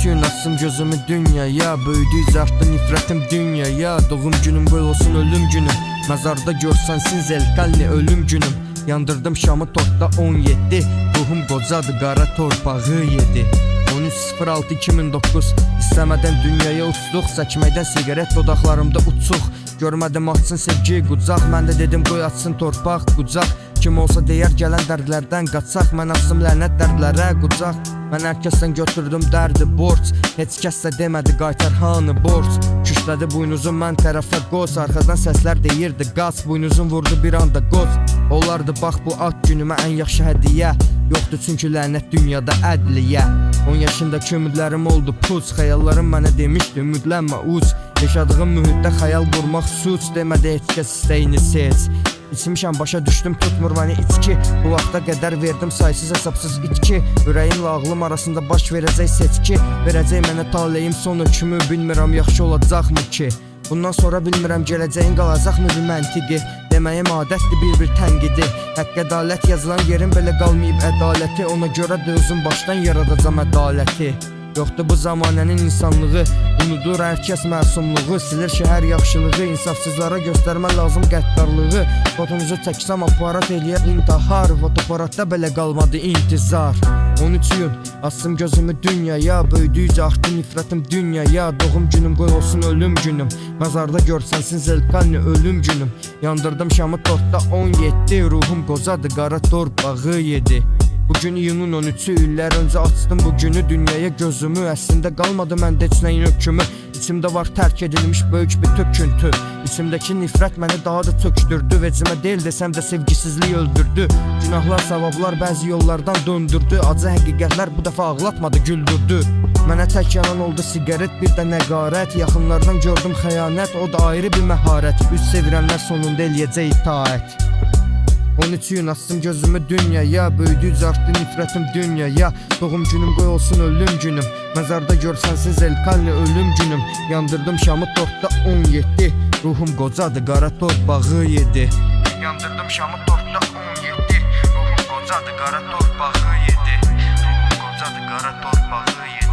13 açsım gözümü dünyaya, böyüdükcə artdı nifrətim dünyaya. Doğum günüm qoy olsun ölüm günüm, məzarda görsən zelkalni ölüm günüm. Yandırdım şamı tortda 17, ruhum qocadı qara torpağı yedi. 13.06.2009 İstəmədən dünyaya uçduq, çəkməkdən sigaret dodaqlarımda uçuq. Görmədim açsın sevgi qucaq, mən də dedim qoy açsın torpaq qucaq. Kim olsa deyər gələn dərdlərdən qaçaq, mən açsım lənət dərdlərə qucaq. Mən hər kəsdən götürdüm dərdi borc, heç kəs də demədi qaytar hanı borc. Küşlədi buynuzum mən tərəfə qoz, arxadan səslər deyirdi qaz, buynuzum vurdu bir anda qoz. Olardı bax bu ad günümə ən yaxşı hədiyyə, yoxdur çünki lənət dünyada ədliyə. 10 yaşındakı ümidlərim oldu puç, xəyallarım mənə demişdi ümidlənmə uç. Yaşadığım mühitdə xəyal qurmaq suç, demədi heç kəs istəyini seç. İçmişəm başa düşdüm tutmur məni içki, bu vaxta qədər verdim saysız hesabsız itki. Ürəyimlə ağlım arasında baş verəcək seçki, verəcək mənə taleyim son hökmü, bilmirəm yaxşı olacaqmı ki. Bundan sonra bilmirəm gələcəyin qalacaqmı bir məntiqi, deməyim adətdir bir tənqidi. Haqq ədalət yazılan yerin belə qalmayıb ədaləti, ona görə də özüm başdan yaradacam ədaləti. Yoxdur bu zamanənin insanlığı, unudur hər kəs məsumluğu, silir şəhər yaxşılığı, insafsızlara göstərmə lazım qəddarlığı. Fotonuzu çəksəm aparat eləyər intihar, fotoparatda belə qalmadı intizar. 13 iyun açsım gözümü dünyaya, böyüdükcə artdı nifrətim dünyaya. Doğum günüm qoy olsun ölüm günüm, məzarda görsənsin zelkalni ölüm günüm. Yandırdım şamı tortda 17, ruhum qocadı qara torpağı yedi. Bugün iyunun 13'ü, illər öncə açdım bu günü dünyaya gözümü. Əslində qalmadı məndə heç nəyin hökmü, İçimdə var tərk edilmiş böyük bir töküntü. İçimdəki nifrət məni daha da tökdürdü, vecimə deyil desəm də sevgisizlik öldürdü. Günahlar, savablar bəzi yollardan döndürdü, acı həqiqətlər bu dəfə ağlatmadı, güldürdü. Mənə tək yanan oldu sigaret, bir də nəqarət, yaxınlardan gördüm xəyanət, o da ayrı bir məharət. Üz sevirənlər sonunda eləyəcək itaət. 13 iyun açsım gözümü dünyaya, böyüdükcə artdı nifrətim dünyaya. Doğum günüm qoy olsun ölüm günüm, məzarda görsənsin zelkalni ölüm günüm. Yandırdım şamı tortda 17, ruhum qocadı qara torpağı yedi. Yandırdım şamı tortda 17, ruhum qocadı qara torpağı yedi. Ruhum qocadı qara torpağı yedi.